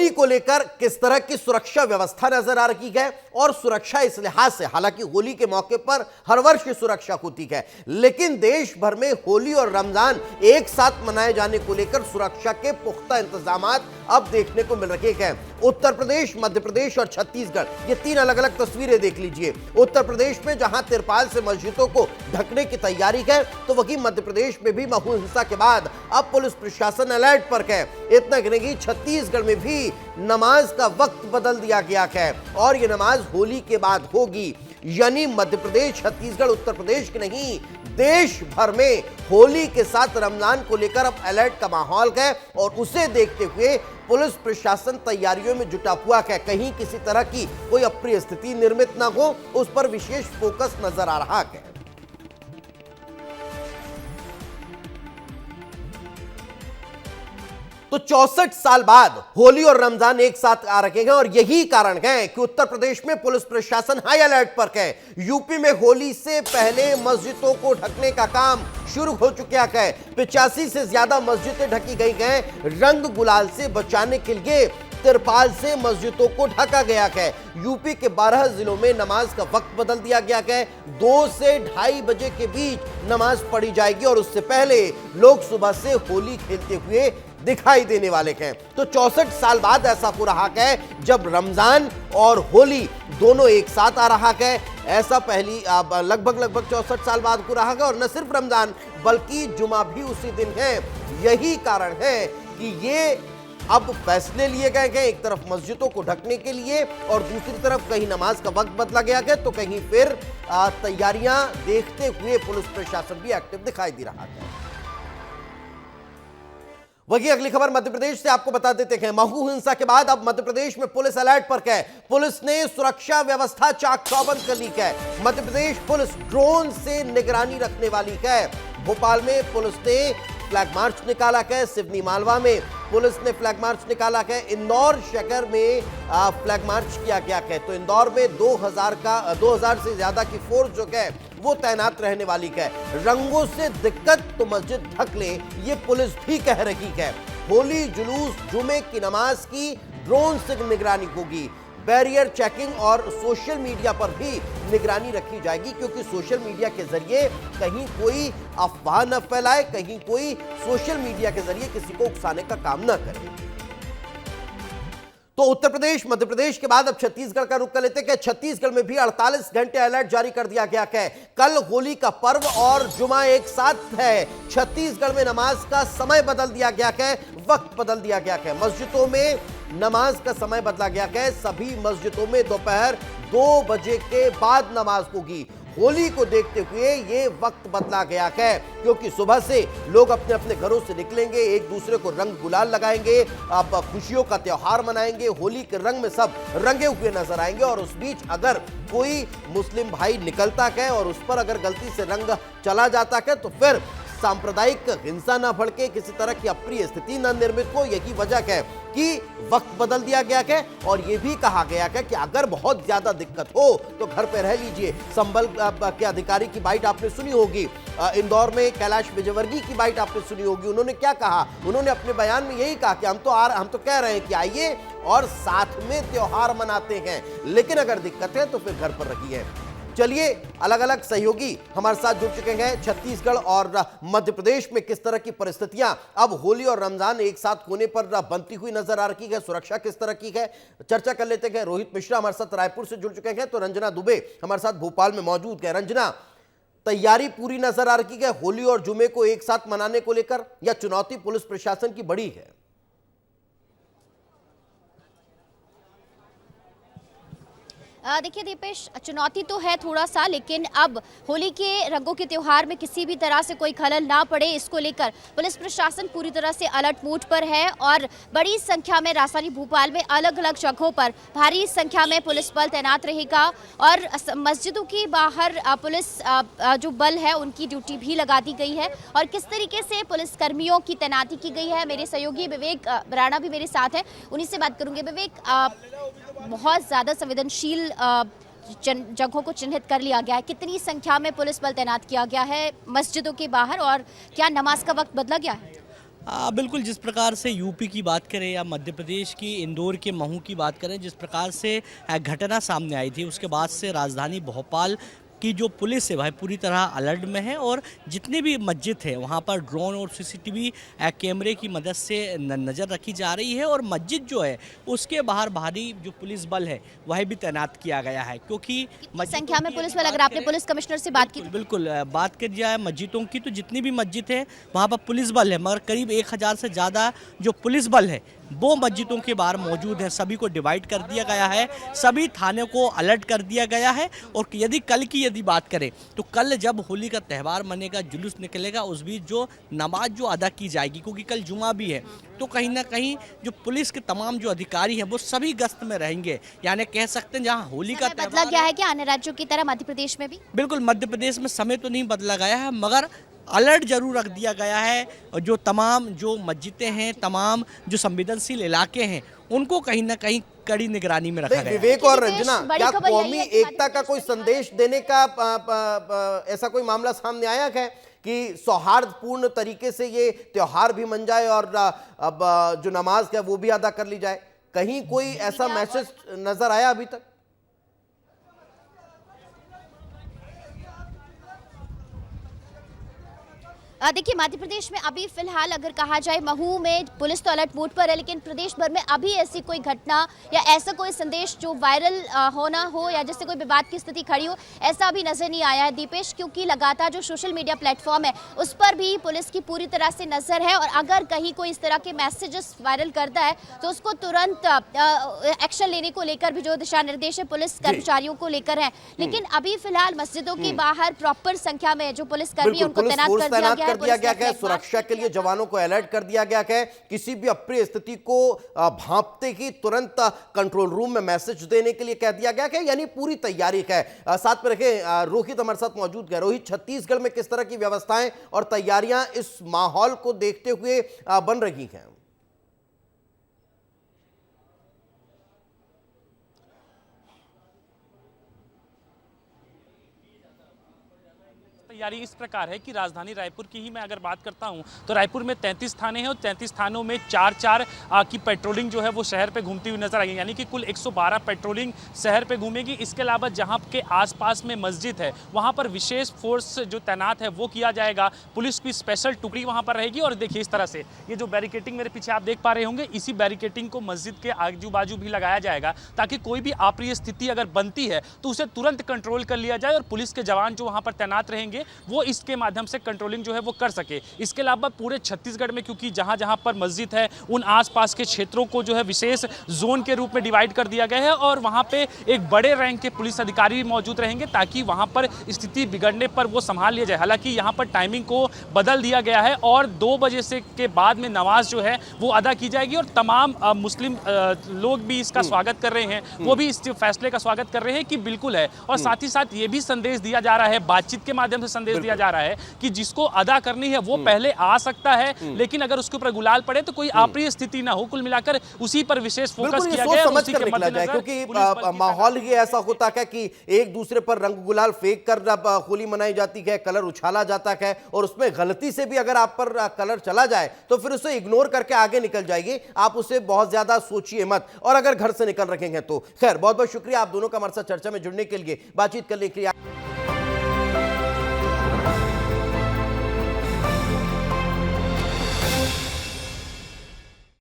होली को लेकर किस तरह की सुरक्षा व्यवस्था नजर आ रही है और सुरक्षा इस लिहाज से, हालांकि होली के मौके पर हर वर्ष की सुरक्षा होती है, लेकिन देश भर में होली और रमजान एक साथ मनाए जाने को लेकर सुरक्षा के पुख्ता इंतजामात अब देखने को मिल रहे हैं। उत्तर प्रदेश, मध्य प्रदेश और छत्तीसगढ़, ये तीन अलग अलग तस्वीरें देख लीजिए। उत्तर प्रदेश में जहां तिरपाल से मस्जिदों को ढकने की तैयारी है, तो वहीं मध्य प्रदेश में भी महू हिंसा के बाद अब पुलिस प्रशासन अलर्ट पर है। इतना कि नहीं, छत्तीसगढ़ में भी नमाज का वक्त बदल दिया गया है और ये नमाज होली के बाद होगी। यानी मध्य प्रदेश, छत्तीसगढ़, उत्तर प्रदेश के नहीं, देश भर में होली के साथ रमजान को लेकर अब अलर्ट का माहौल है और उसे देखते हुए पुलिस प्रशासन तैयारियों में जुटा हुआ है। कहीं किसी तरह की कोई अप्रिय स्थिति निर्मित ना हो, उस पर विशेष फोकस नजर आ रहा है। तो 64 साल बाद होली और रमजान एक साथ आ रखे हैं और यही कारण है कि उत्तर प्रदेश में पुलिस प्रशासन हाई अलर्ट पर है। यूपी में होली से पहले मस्जिदों को ढकने का काम शुरू हो चुका है। 85 से ज्यादा मस्जिदें ढकी गई हैं। रंग गुलाल से बचाने के लिए तिरपाल से मस्जिदों को ढका गया है। यूपी के 12 जिलों में नमाज का वक्त बदल दिया गया है। 2 से 2:30 बजे के बीच नमाज पढ़ी जाएगी और उससे पहले लोग सुबह से होली खेलते हुए दिखाई देने वाले हैं। तो 64 साल बाद ऐसा हो रहा है जब रमजान और होली दोनों एक साथ आ रहा है। ऐसा पहली लगभग 64 साल बाद हो रहा है और न सिर्फ रमजान बल्कि जुमा भी उसी दिन है। यही कारण है कि ये अब फैसले लिए गए हैं, एक तरफ मस्जिदों को ढकने के लिए और दूसरी तरफ कहीं नमाज का वक्त बदला गया है, तो कहीं फिर तैयारियां देखते हुए पुलिस प्रशासन भी एक्टिव दिखाई दे रहा है। वही अगली खबर मध्य प्रदेश से आपको बता देते हैं। महू हिंसा के बाद अब मध्य प्रदेश में पुलिस अलर्ट पर है। पुलिस ने सुरक्षा व्यवस्था चाक चौबंद कर ली है। मध्य प्रदेश पुलिस ड्रोन से निगरानी रखने वाली है। भोपाल में पुलिस ने फ्लैग मार्च निकाला है। सिवनी मालवा में पुलिस ने फ्लैग मार्च निकाला है। इंदौर शहर में फ्लैग मार्च किया गया है। तो इंदौर में 2000 से ज्यादा की फोर्स जो है वो तैनात रहने वाली है। रंगों से दिक्कत तो मस्जिद ढक ले, ये पुलिस भी कह रही है। होली जुलूस, जुमे की नमाज की ड्रोन से निगरानी होगी। बैरियर चेकिंग और सोशल मीडिया पर भी निगरानी रखी जाएगी, क्योंकि सोशल मीडिया के जरिए कहीं कोई अफवाह न फैलाए, कहीं कोई सोशल मीडिया के जरिए किसी को उकसाने का काम न करे। तो उत्तर प्रदेश, मध्य प्रदेश के बाद अब छत्तीसगढ़ का रुख कर लेते हैं। छत्तीसगढ़ में भी 48 घंटे अलर्ट जारी कर दिया गया है। कल होली का पर्व और जुमा एक साथ है। छत्तीसगढ़ में नमाज का समय बदल दिया गया है, वक्त बदल दिया गया है। मस्जिदों में नमाज का समय बदला गया है। सभी मस्जिदों में दोपहर 2 बजे के बाद नमाज होगी। होली को देखते हुए ये वक्त बदला गया है, क्योंकि सुबह से लोग अपने अपने घरों से निकलेंगे, एक दूसरे को रंग गुलाल लगाएंगे, अब खुशियों का त्योहार मनाएंगे, होली के रंग में सब रंगे हुए नजर आएंगे। और उस बीच अगर कोई मुस्लिम भाई निकलता है और उस पर अगर गलती से रंग चला जाता है तो फिर सांप्रदायिक हिंसा न भड़के, किसी तरह की अप्रिय स्थिति न निर्मित हो। यही वजह है कि वक्त बदल दिया गया है और यह भी कहा गया है कि अगर बहुत ज्यादा दिक्कत हो तो घर पे रह लीजिए। संभल के अधिकारी की बाइट आपने सुनी होगी, इंदौर में कैलाश विजयवर्गीय की बाइट आपने सुनी होगी। उन्होंने क्या कहा? उन्होंने अपने बयान में यही कहा कि हम तो कह रहे हैं कि आइए और साथ में त्योहार मनाते हैं, लेकिन अगर दिक्कत है तो फिर घर पर रहिए। चलिए, अलग अलग सहयोगी हमारे साथ जुड़ चुके हैं। छत्तीसगढ़ और मध्य प्रदेश में किस तरह की परिस्थितियां अब होली और रमजान एक साथ होने पर बनती हुई नजर आ रही है, सुरक्षा किस तरह की है, चर्चा कर लेते हैं। रोहित मिश्रा हमारे साथ रायपुर से जुड़ चुके हैं, तो रंजना दुबे हमारे साथ भोपाल में मौजूद है। रंजना, तैयारी पूरी नजर आ रही है होली और जुमे को एक साथ मनाने को लेकर, या चुनौती पुलिस प्रशासन की बड़ी है? देखिए दीपेश, चुनौती तो है थोड़ा सा, लेकिन अब होली के रंगों के त्योहार में किसी भी तरह से कोई खलल ना पड़े, इसको लेकर पुलिस प्रशासन पूरी तरह से अलर्ट मोड पर है और बड़ी संख्या में राजधानी भोपाल में अलग अलग जगहों पर भारी संख्या में पुलिस बल तैनात रहेगा और मस्जिदों के बाहर पुलिस जो बल है उनकी ड्यूटी भी लगा दी गई है। और किस तरीके से पुलिस कर्मियों की तैनाती की गई है, मेरे सहयोगी विवेक बराड़ा भी मेरे साथ है, उन्हीं से बात करूंगे। विवेक, बहुत ज़्यादा संवेदनशील जगहों को चिन्हित कर लिया गया है, कितनी संख्या में पुलिस बल तैनात किया गया है मस्जिदों के बाहर और क्या नमाज का वक्त बदला गया है? बिल्कुल, जिस प्रकार से यूपी की बात करें या मध्य प्रदेश की इंदौर के महू की बात करें, जिस प्रकार से घटना सामने आई थी, उसके बाद से राजधानी भोपाल की जो पुलिस है भाई पूरी तरह अलर्ट में है और जितने भी मस्जिद है वहाँ पर ड्रोन और सीसीटीवी कैमरे की मदद से नज़र रखी जा रही है और मस्जिद जो है उसके बाहर भारी जो पुलिस बल है वह भी तैनात किया गया है, क्योंकि संख्या में पुलिस बल, अगर आपने पुलिस कमिश्नर से बात की बिल्कुल बात की जाए मस्जिदों की, तो जितनी भी मस्जिद है वहाँ पर पुलिस बल है, मगर करीब 1000 से ज़्यादा जो पुलिस बल है वो मस्जिदों के बाहर मौजूद है। सभी को डिवाइड कर दिया गया है, सभी थाने को अलर्ट कर दिया गया है। और यदि बात करें तो कल जब होली का त्यौहार मनेगा, जुलूस निकलेगा, उस बीच जो नमाज जो अदा की जाएगी, क्योंकि कल जुमा भी है, तो कहीं ना कहीं जो पुलिस के तमाम जो अधिकारी हैं वो सभी गश्त में रहेंगे। यानी कह सकते हैं जहां होली का बदला गया है कि अन्य राज्यों की तरह मध्य प्रदेश में भी? बिल्कुल, मध्य प्रदेश में समय तो नहीं बदला गया है, मगर अलर्ट जरूर रख दिया गया है। और जो तमाम जो मस्जिदें हैं, तमाम जो संवेदनशील इलाके हैं, उनको कहीं ना कहीं कड़ी निगरानी में रखा गया है। विवेक और रंजना, क्या कौमी एकता का कोई संदेश देने का ऐसा कोई मामला सामने आया है कि सौहार्दपूर्ण तरीके से ये त्योहार भी मन जाए और अब जो नमाज है वो भी अदा कर ली जाए? कहीं कोई ऐसा मैसेज नजर आया अभी तक? देखिए, मध्य प्रदेश में अभी फिलहाल अगर कहा जाए महू में पुलिस तो अलर्ट मोड पर है, लेकिन प्रदेश भर में अभी ऐसी कोई घटना या ऐसा कोई संदेश जो वायरल होना हो या जिससे कोई विवाद की स्थिति खड़ी हो, ऐसा अभी नजर नहीं आया है दीपेश, क्योंकि लगातार जो सोशल मीडिया प्लेटफॉर्म है उस पर भी पुलिस की पूरी तरह से नजर है और अगर कहीं कोई इस तरह के मैसेजेस वायरल करता है तो उसको तुरंत एक्शन लेने को लेकर भी जो दिशा निर्देश है पुलिस कर्मचारियों को लेकर है। लेकिन अभी फिलहाल मस्जिदों के बाहर प्रॉपर संख्या में जो पुलिसकर्मी है उनको तैनात कर दिया गया है, दिया गया है, सुरक्षा के लिए जवानों को अलर्ट कर दिया गया है। किसी भी अप्रिय स्थिति को भांपते ही तुरंत कंट्रोल रूम में मैसेज देने के लिए कह दिया गया है, यानी पूरी तैयारी है। साथ में रखें रोहित हमारे साथ मौजूद है। रोहित, छत्तीसगढ़ में किस तरह की व्यवस्थाएं और तैयारियां इस माहौल को देखते हुए बन रही हैं? तैयारी इस प्रकार है कि राजधानी रायपुर की ही मैं अगर बात करता हूं तो रायपुर में 33 थाने हैं और 33 थानों में 4-4 की पेट्रोलिंग जो है वो शहर पे घूमती हुई नजर आएगी, यानी कि कुल 112 पेट्रोलिंग शहर पे घूमेगी। इसके अलावा जहां के आसपास में मस्जिद है वहां पर विशेष फोर्स जो तैनात है वो किया जाएगा, पुलिस की स्पेशल टुकड़ी वहां पर रहेगी। और देखिए इस तरह से ये जो बैरिकेटिंग मेरे पीछे आप देख पा रहे होंगे, इसी बैरिकेटिंग को मस्जिद के आजू बाजू भी लगाया जाएगा ताकि कोई भी अप्रिय स्थिति अगर बनती है तो उसे तुरंत कंट्रोल कर लिया जाए और पुलिस के जवान जो वहां पर तैनात रहेंगे वो इसके माध्यम से कंट्रोलिंग जो है वो कर सके। इसके अलावा पूरे छत्तीसगढ़ में क्योंकि जहां जहां पर मस्जिद है उन आसपास के क्षेत्रों को जो है विशेष जोन के रूप में डिवाइड कर दिया गया है और वहां पे एक बड़े रैंक के पुलिस अधिकारी भी मौजूद रहेंगे ताकि वहां पर स्थिति बिगड़ने पर वो संभाल लिया जाए। हालांकि यहां पर टाइमिंग को बदल दिया गया है और 2 बजे से के बाद में नमाज जो है वो अदा की जाएगी और तमाम मुस्लिम लोग भी इसका स्वागत कर रहे हैं, वो भी इस फैसले का स्वागत कर रहे हैं कि बिल्कुल है। और साथ ही साथ ये भी संदेश दिया जा रहा है, बातचीत के माध्यम से संदेश दिया जा रहा है कि जिसको अदा करनी है वो पहले आ सकता है, लेकिन अगर उसके ऊपर गुलाल पड़े तो कोई अप्रिय स्थिति ना हो। कुल मिलाकर उसी पर विशेष फोकस किया गया है, उसी के मद्देनजर क्योंकि माहौल ही ऐसा होता है कि एक दूसरे पर रंग गुलाल फेंक कर होली मनाई जाती है, कलर उछाला जाता है और उसमें गलती से भी अगर आप पर कलर चला जाए तो फिर उसे इग्नोर करके आगे निकल जाइए, आप उसे बहुत ज्यादा सोचिए मत। और अगर घर से निकल रखेंगे तो खैर, बहुत बहुत शुक्रिया आप दोनों का हमारे साथ चर्चा में जुड़ने के लिए, बातचीत करने के लिए।